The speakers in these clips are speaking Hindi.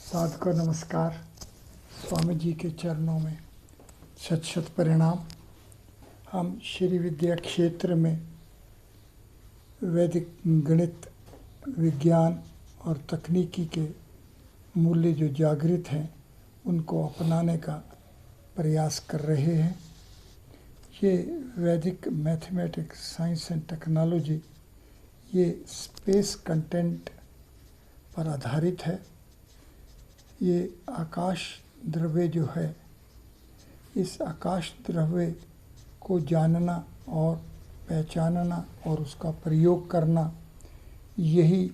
साधको नमस्कार। स्वामी जी के चरणों में शत शत प्रणाम। हम श्री विद्या क्षेत्र में वैदिक गणित, विज्ञान और तकनीकी के मूल्य जो जागृत हैं उनको अपनाने का प्रयास कर रहे हैं। ये वैदिक मैथमेटिक्स, साइंस एंड टेक्नोलॉजी ये स्पेस कंटेंट पर आधारित है। ये आकाश द्रव्य जो है, इस आकाश द्रव्य को जानना और पहचानना और उसका प्रयोग करना, यही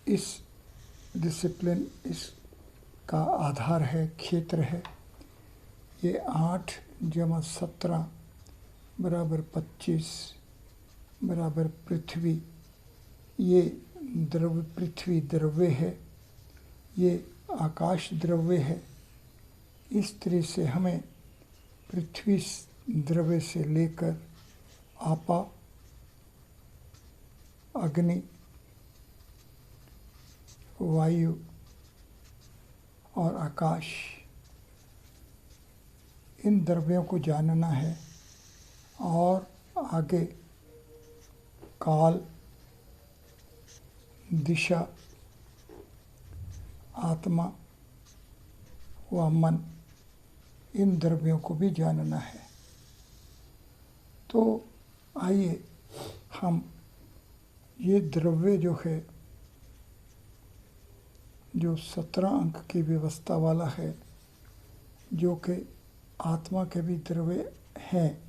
इस डिसिप्लिन, इसका आधार है, क्षेत्र है। ये 8 + 17 = 25 बराबर पृथ्वी, ये पृथ्वी द्रव्य है, ये आकाश द्रव्य है। इस तरह से हमें पृथ्वी द्रव्य से लेकर आपा, अग्नि, वायु और आकाश, इन द्रव्यों को जानना है। और आगे काल, दिशा, आत्मा व मन, इन द्रव्यों को भी जानना है। तो आइए हम ये द्रव्य जो है, जो 17 अंक की व्यवस्था वाला है, जो कि आत्मा के भी द्रव्य हैं,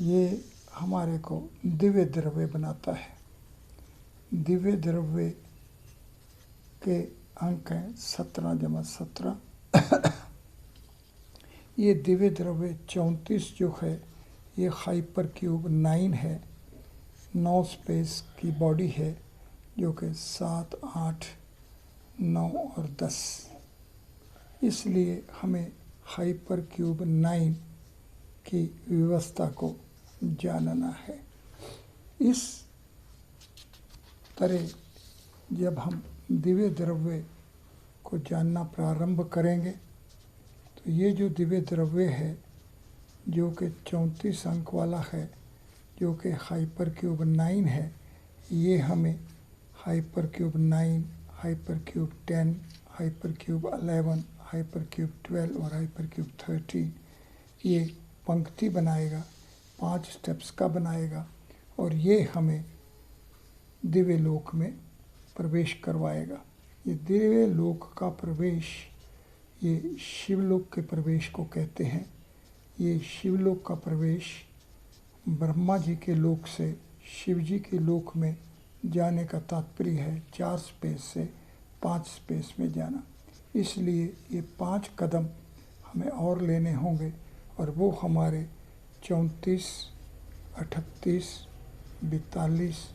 ये हमारे को दिव्य द्रव्य बनाता है। दिव्य द्रव्य के अंक हैं 17 + 17। ये दिव्य द्रव्य 34 जो है, ये हाइपर क्यूब 9 है। 9 स्पेस की बॉडी है, जो कि 7, 8, 9 और 10। इसलिए हमें हाइपर क्यूब 9 की व्यवस्था को जानना है। इस तरह जब हम दिव्य द्रव्य को जानना प्रारंभ करेंगे, तो ये जो दिव्य द्रव्य है, जो कि 34 अंक वाला है, जो कि हाइपर क्यूब 9 है, ये हमें hyper cube 9, hyper cube 10, hyper cube 11, hyper cube 12 और हाइपर क्यूब 13 ये पंक्ति बनाएगा, 5 स्टेप्स का बनाएगा। और ये हमें दिव्य लोक में प्रवेश करवाएगा। ये दिव्य लोक का प्रवेश, ये शिवलोक के प्रवेश को कहते हैं। ये शिवलोक का प्रवेश ब्रह्मा जी के लोक से शिव जी के लोक में जाने का तात्पर्य है 4 स्पेस से 5 स्पेस में जाना। इसलिए ये 5 कदम हमें और लेने होंगे, और वो हमारे 34, 38, 42,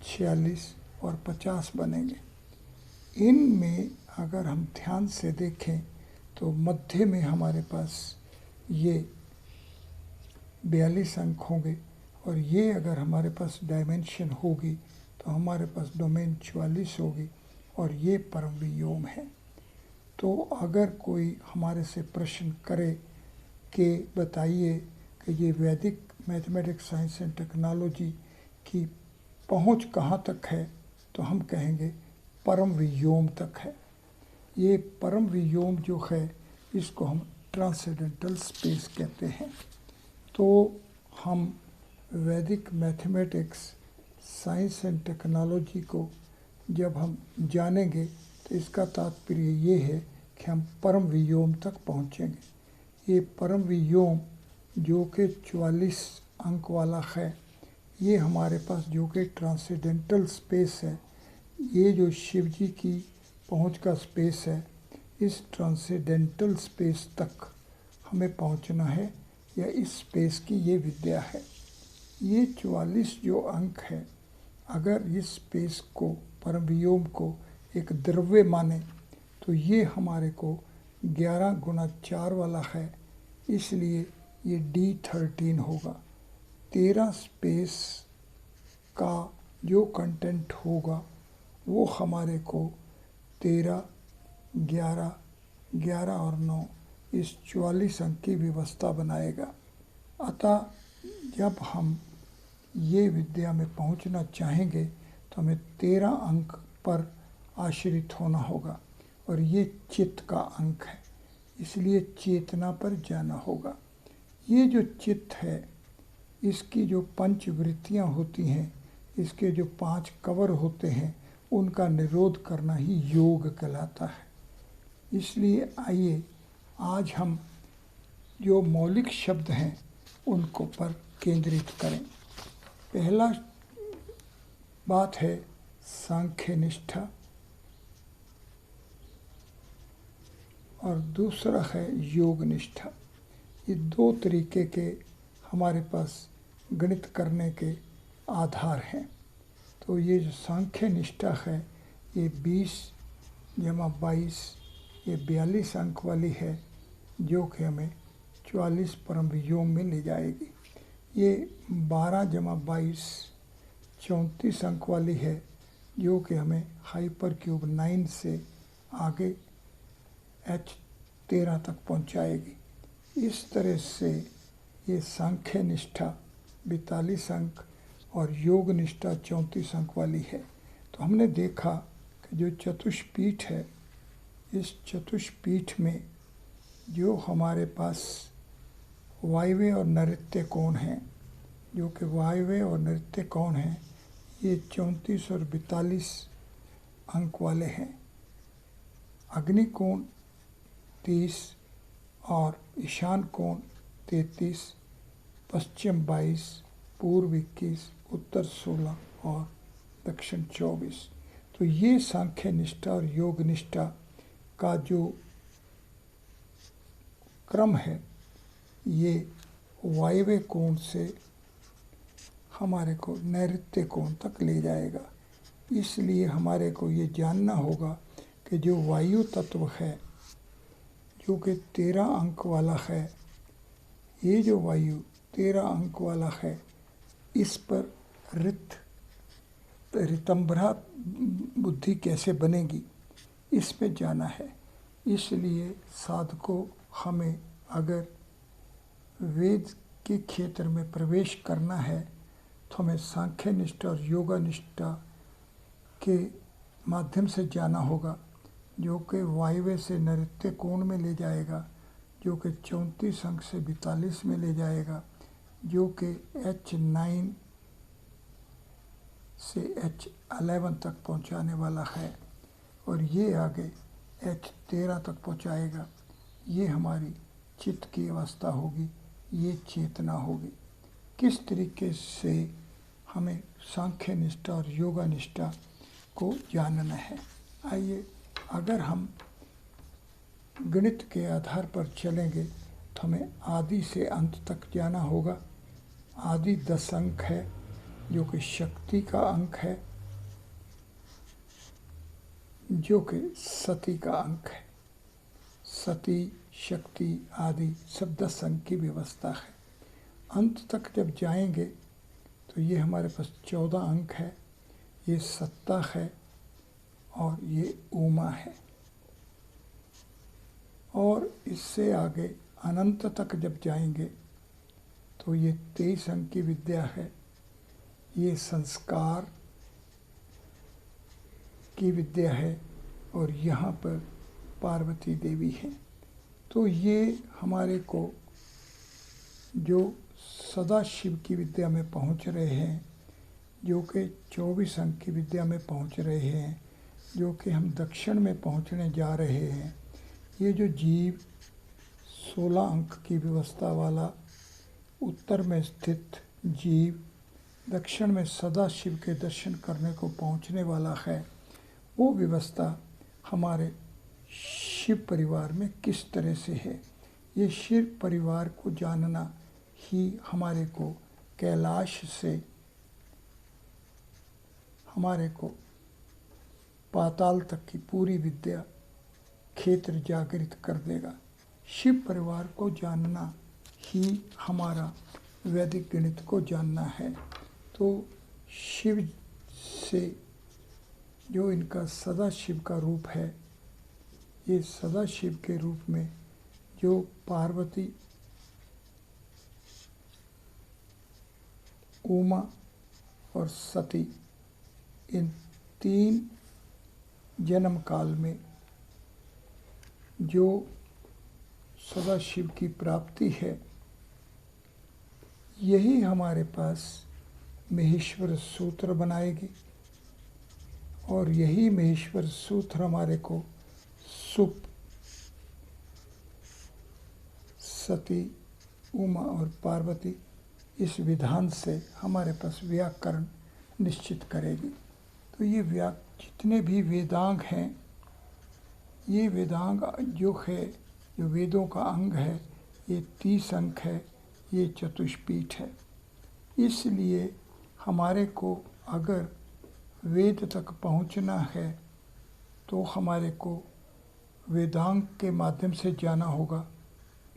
46 और 50 बनेंगे। इनमें अगर हम ध्यान से देखें तो मध्य में हमारे पास ये 42 अंक होंगे, और ये अगर हमारे पास डायमेंशन होगी तो हमारे पास डोमेन 44 होगी, और ये परम वियोग है। तो अगर कोई हमारे से प्रश्न करे कि बताइए कि ये वैदिक मैथमेटिक्स, साइंस एंड टेक्नोलॉजी की पहुंच कहाँ तक है, तो हम कहेंगे परम वियोग तक है। ये परम वियोग जो है, इसको हम ट्रांसेंडेंटल स्पेस कहते हैं। तो हम वैदिक मैथमेटिक्स, साइंस एंड टेक्नोलॉजी को जब हम जानेंगे, तो इसका तात्पर्य ये है कि हम परम वियोग तक पहुँचेंगे। ये परम वियोग जो कि 44 अंक वाला है, ये हमारे पास जो कि ट्रांसेंडेंटल स्पेस है, ये जो शिव जी की पहुंच का स्पेस है, इस ट्रांसेंडेंटल स्पेस तक हमें पहुंचना है, या इस स्पेस की ये विद्या है। ये 44 जो अंक है, अगर इस स्पेस को, परम वियोग को एक द्रव्य माने, तो ये हमारे को 11 × 4 वाला है। इसलिए ये D13 होगा। 13 स्पेस का जो कंटेंट होगा वो हमारे को 13, 11, 11 और 9 इस 44 अंक की व्यवस्था बनाएगा। अतः जब हम ये विद्या में पहुंचना चाहेंगे तो हमें 13 अंक पर आश्रित होना होगा, और ये चित्त का अंक है, इसलिए चेतना पर जाना होगा। ये जो चित्त है, इसकी जो पंच वृत्तियाँ होती हैं, इसके जो 5 कवर होते हैं, उनका निरोध करना ही योग कहलाता है। इसलिए आइए आज हम जो मौलिक शब्द हैं उनको पर केंद्रित करें। पहला बात है सांख्य निष्ठा, और दूसरा है योग निष्ठा। ये 2 तरीके के हमारे पास गणित करने के आधार हैं। तो ये जो सांख्य निष्ठा है, ये 20 जमा 22, ये 42 अंक वाली है, जो कि हमें 44 परम वियोग में ले जाएगी। ये 12 जमा 22 34 अंक वाली है, जो कि हमें हाइपर क्यूब 9 से आगे H13 तक पहुंचाएगी। इस तरह से ये सांख्य निष्ठा 42 अंक और योग निष्ठा 34 अंक वाली है। तो हमने देखा कि जो चतुष्पीठ है, इस चतुष्पीठ में जो हमारे पास वायव्य और नैऋत्य कोण हैं, जो कि वायव्य और नैऋत्य कोण हैं, ये 34 और 42 अंक वाले हैं। अग्नि कोण 30 और ईशान कोण 33, पश्चिम 22, पूर्व 21, उत्तर 16 और दक्षिण 24। तो ये सांख्य निष्ठा और योग निष्ठा का जो क्रम है, ये वायव्य कोण से हमारे को नैऋत्य कोण तक ले जाएगा। इसलिए हमारे को ये जानना होगा कि जो वायु तत्व है, जो कि 13 अंक वाला है, ये जो वायु 13 अंक वाला है, इस पर ऋतंभरा बुद्धि कैसे बनेगी, इस पे जाना है। इसलिए साधकों हमें अगर वेद के क्षेत्र में प्रवेश करना है तो हमें सांख्य निष्ठा और योगा निष्ठा के माध्यम से जाना होगा, जो कि वायव्य से नैऋत्य कोण में ले जाएगा, जो कि 34 अंक से 42 में ले जाएगा, जो कि H9 से H11 तक पहुंचाने वाला है, और ये आगे H13 तक पहुंचाएगा। ये हमारी चित्त की अवस्था होगी, ये चेतना होगी। किस तरीके से हमें सांख्य निष्ठा और योगा निष्ठा को जानना है। आइए, अगर हम गणित के आधार पर चलेंगे तो हमें आदि से अंत तक जाना होगा। आदि 10 अंक है, जो कि शक्ति का अंक है, जो कि सती का अंक है। सती, शक्ति आदि सब 10 अंक की व्यवस्था है। अंत तक जब जाएंगे तो ये हमारे पास 14 अंक है, ये सत्ता है और ये उमा है। और इससे आगे अनंत तक जब जाएंगे तो ये 23 अंक की विद्या है, ये संस्कार की विद्या है, और यहाँ पर पार्वती देवी है। तो ये हमारे को जो सदा शिव की विद्या में पहुँच रहे हैं, जो कि 24 अंक की विद्या में पहुँच रहे हैं, जो कि हम दक्षिण में पहुँचने जा रहे हैं। ये जो जीव 16 अंक की व्यवस्था वाला उत्तर में स्थित जीव दक्षिण में सदा शिव के दर्शन करने को पहुँचने वाला है, वो व्यवस्था हमारे शिव परिवार में किस तरह से है। ये शिव परिवार को जानना ही हमारे को कैलाश से हमारे को पाताल तक की पूरी विद्या क्षेत्र जागृत कर देगा। शिव परिवार को जानना ही हमारा वैदिक गणित को जानना है। तो शिव से जो इनका सदाशिव का रूप है, ये सदाशिव के रूप में जो पार्वती, उमा और सती, इन 3 जन्म काल में जो सदाशिव की प्राप्ति है, यही हमारे पास महेश्वर सूत्र बनाएगी और यही महेश्वर सूत्र हमारे को सुप, सती, उमा और पार्वती इस विधान से हमारे पास व्याकरण निश्चित करेगी। तो ये जितने भी वेदांग हैं, ये वेदांग जो है, जो वेदों का अंग है, ये 30 अंक है, ये चतुष्पीठ है। इसलिए हमारे को अगर वेद तक पहुंचना है तो हमारे को वेदांग के माध्यम से जाना होगा,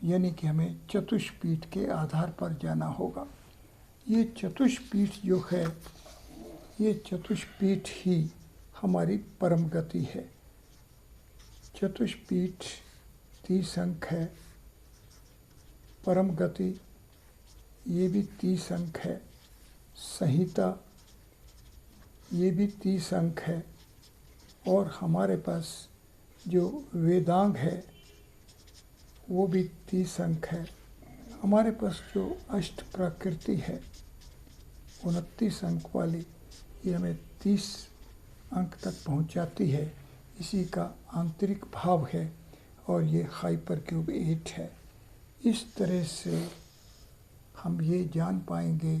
यानी कि हमें चतुष्पीठ के आधार पर जाना होगा। ये चतुष्पीठ जो है, ये चतुष्पीठ ही हमारी परम गति है। चतुष्पीठ 30 अंक है, परम गति ये भी 30 अंक है, संहिता ये भी 30 अंक है, और हमारे पास जो वेदांग है वो भी 30 अंक है। हमारे पास जो अष्ट प्रकृति है 29 अंक वाली, ये हमें 30 अंक तक पहुंचाती है। इसी का आंतरिक भाव है और ये हाइपर क्यूब 8 है। इस तरह से हम ये जान पाएंगे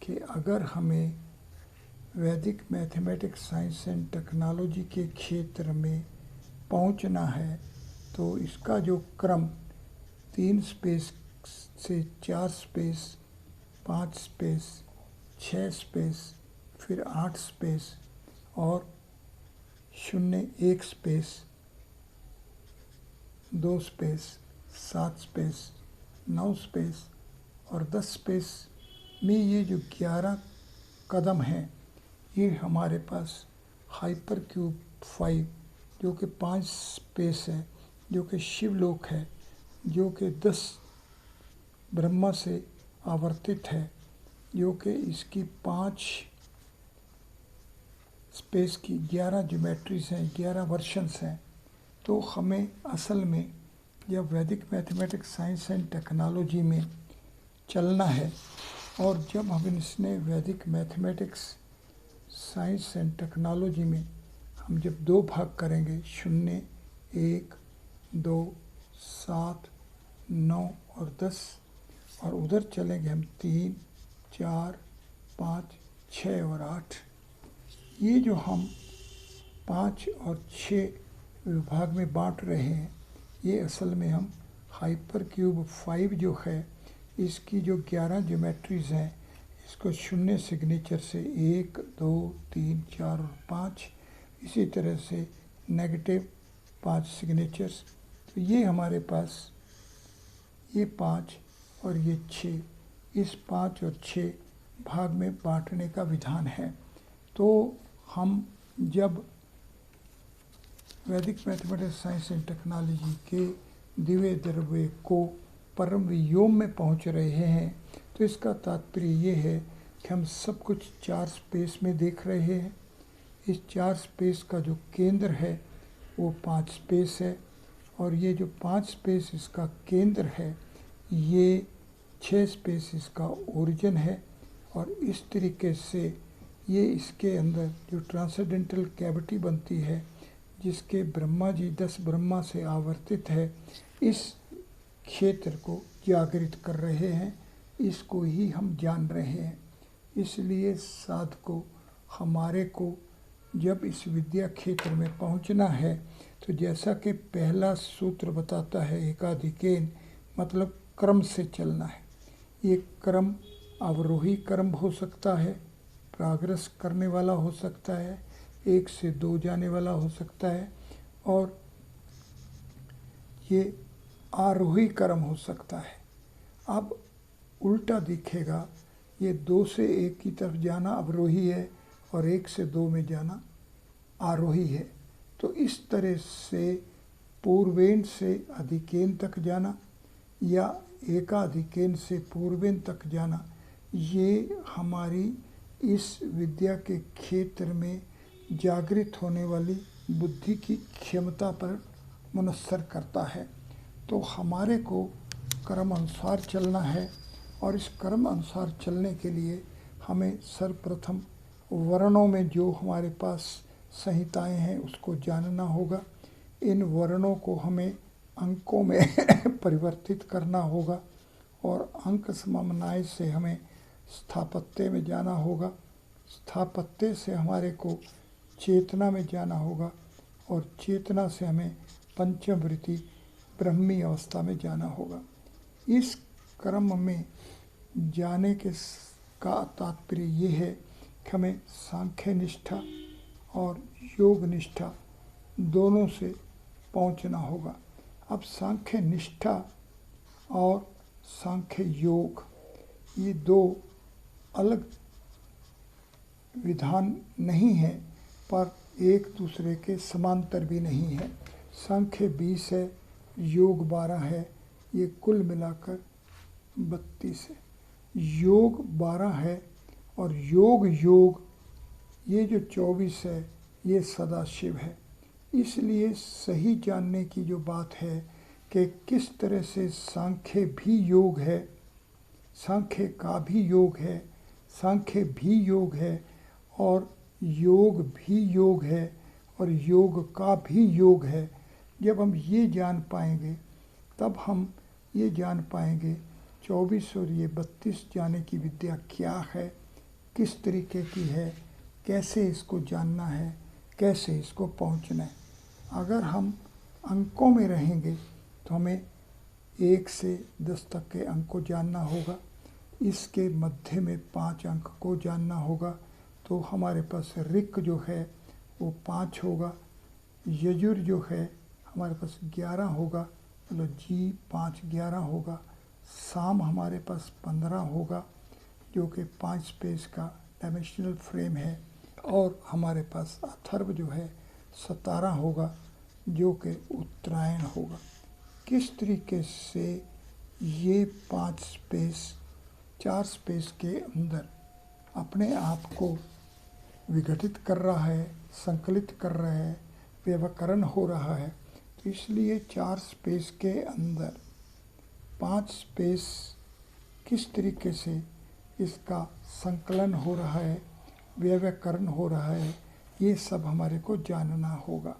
कि अगर हमें वैदिक मैथमेटिक्स, साइंस एंड टेक्नोलॉजी के क्षेत्र में पहुंचना है तो इसका जो क्रम 3 स्पेस से 4 स्पेस, 5 स्पेस, 6 स्पेस, फिर 8 स्पेस और 0, 1 स्पेस, 2 स्पेस, 7 स्पेस, 9 स्पेस और 10 स्पेस में ये जो 11 कदम हैं, ये हमारे पास हाइपर क्यूब 5 जो कि 5 स्पेस है, जो कि शिवलोक है, जो कि 10 ब्रह्मा से आवर्तित है, जो कि इसकी 5 स्पेस की 11 ज्योमेट्रीज हैं, 11 वर्शंस हैं। तो हमें असल में जब वैदिक मैथमेटिक्स, साइंस एंड टेक्नोलॉजी में चलना है, और जब हम इसने वैदिक मैथमेटिक्स, साइंस एंड टेक्नोलॉजी में हम जब 2 भाग करेंगे, 0, 1, 2, 7, 9 और 10, और उधर चलेंगे हम 3, 4, 5, 6 और 8। ये जो हम 5 और 6 विभाग में बांट रहे हैं, ये असल में हम हाइपर क्यूब 5 जो है, इसकी जो 11 ज्योमेट्रीज हैं, इसको 0 सिग्नेचर से 1, 2, 3, 4 और 5, इसी तरह से नेगेटिव 5 सिग्नेचर्स। तो ये हमारे पास ये 5 और ये 6, इस 5 और 6 भाग में बांटने का विधान है। तो हम जब वैदिक मैथमेटिक्स, साइंस एंड टेक्नोलॉजी के दिव्य द्रव्य को परम वियोग में पहुंच रहे हैं, तो इसका तात्पर्य ये है कि हम सब कुछ 4 स्पेस में देख रहे हैं। इस 4 स्पेस का जो केंद्र है वो 5 स्पेस है, और ये जो 5 स्पेस इसका केंद्र है, ये 6 स्पेस इसका ओरिजिन है। और इस तरीके से ये इसके अंदर जो ट्रांसेंडेंटल कैविटी बनती है, जिसके ब्रह्मा जी 10 ब्रह्मा से आवर्तित है, इस क्षेत्र को जागृत कर रहे हैं, इसको ही हम जान रहे हैं। इसलिए साधकों, हमारे को जब इस विद्या क्षेत्र में पहुंचना है, तो जैसा कि पहला सूत्र बताता है, एकाधिकेन मतलब क्रम से चलना है। ये क्रम अवरोही क्रम हो सकता है, प्रोग्रेस करने वाला हो सकता है, 1 से 2 जाने वाला हो सकता है, और ये आरोही क्रम हो सकता है। अब उल्टा दिखेगा, ये 2 से 1 की तरफ जाना अवरोही है और 1 से 2 में जाना आरोही है। तो इस तरह से पूर्वेन से अधिकेन तक जाना या एकाधिकेन से पूर्वेन तक जाना, ये हमारी इस विद्या के क्षेत्र में जागृत होने वाली बुद्धि की क्षमता पर मुनस्सर करता है। तो हमारे को कर्म अनुसार चलना है, और इस कर्म अनुसार चलने के लिए हमें सर्वप्रथम वर्णों में जो हमारे पास संहिताएं हैं उसको जानना होगा। इन वर्णों को हमें अंकों में परिवर्तित करना होगा, और अंक समन्वय से हमें स्थापत्य में जाना होगा। स्थापत्य से हमारे को चेतना में जाना होगा, और चेतना से हमें पंचम वृत्ति ब्रह्मी अवस्था में जाना होगा। इस क्रम में जाने का तात्पर्य ये है कि हमें सांख्य निष्ठा और योग निष्ठा दोनों से पहुंचना होगा। अब सांख्य निष्ठा और सांख्य योग ये दो अलग विधान नहीं है, पर एक दूसरे के समांतर भी नहीं है। सांख्य 20 है, योग 12 है, ये कुल मिलाकर 32 है। योग 12 है और योग ये जो 24 है ये सदाशिव है। इसलिए सही जानने की जो बात है कि किस तरह से सांख्य भी योग है, सांख्य का भी योग है, सांख्य भी योग है, और योग भी योग है, और योग का भी योग है। जब हम ये जान पाएंगे तब हम ये जान पाएंगे 24 और ये 32 जाने की विद्या क्या है, किस तरीके की है, कैसे इसको जानना है, कैसे इसको पहुंचना है। अगर हम अंकों में रहेंगे तो हमें 1 से 10 तक के अंक को जानना होगा। इसके मध्य में 5 अंक को जानना होगा। तो हमारे पास ऋक जो है वो 5 होगा, यजुर जो है हमारे पास 11 होगा, मतलब जी 5 11 होगा। साम हमारे पास 15 होगा जो कि 5 स्पेस का डायमेंशनल फ्रेम है, और हमारे पास अथर्व जो है 17 होगा जो कि उत्तरायण होगा। किस तरीके से ये 5 स्पेस 4 स्पेस के अंदर अपने आप को विघटित कर रहा है, संकलित कर रहा है, व्यवकरण हो रहा है। तो इसलिए 4 स्पेस के अंदर 5 स्पेस किस तरीके से इसका संकलन हो रहा है, व्यवकरण हो रहा है, ये सब हमारे को जानना होगा।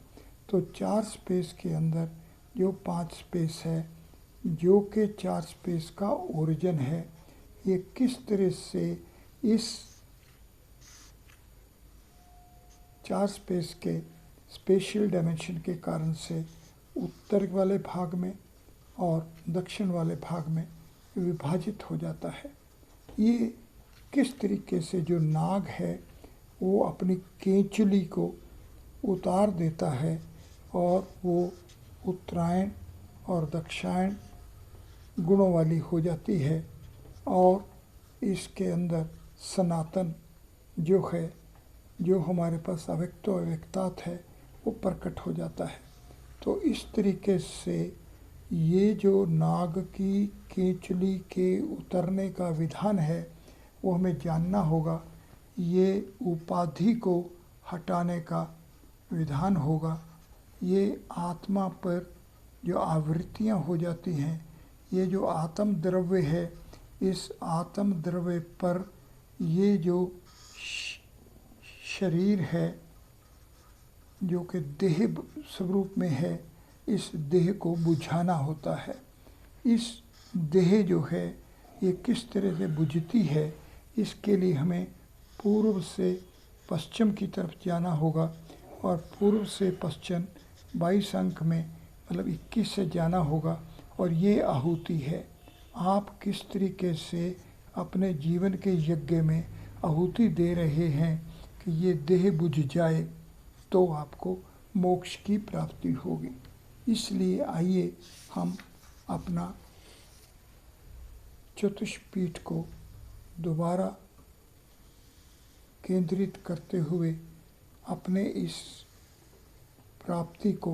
तो 4 स्पेस के अंदर जो 5 स्पेस है, जो कि 4 स्पेस का ओरिजिन है, ये किस तरह से इस 4 स्पेस के स्पेशियल डायमेंशन के कारण से उत्तर वाले भाग में और दक्षिण वाले भाग में विभाजित हो जाता है। ये किस तरीके से जो नाग है वो अपनी केंचुली को उतार देता है और वो उत्तरायण और दक्षिणायन गुणों वाली हो जाती है, और इसके अंदर सनातन जो है, जो हमारे पास अव्यक्तो अव्यक्तात् है, वो प्रकट हो जाता है। तो इस तरीके से ये जो नाग की केंचुली के उतरने का विधान है वो हमें जानना होगा। ये उपाधि को हटाने का विधान होगा। ये आत्मा पर जो आवृत्तियाँ हो जाती हैं, ये जो आत्म द्रव्य है, इस आत्म द्रव्य पर ये जो शरीर है जो कि देह स्वरूप में है, इस देह को बुझाना होता है। इस देह जो है ये किस तरह से बुझती है, इसके लिए हमें पूर्व से पश्चिम की तरफ जाना होगा, और पूर्व से पश्चिम 22 अंक में मतलब 21 से जाना होगा। और ये आहुति है, आप किस तरीके से अपने जीवन के यज्ञ में आहुति दे रहे हैं कि ये देह बुझ जाए तो आपको मोक्ष की प्राप्ति होगी। इसलिए आइए हम अपना चतुष्पीठ को दोबारा केंद्रित करते हुए अपने इस प्राप्ति को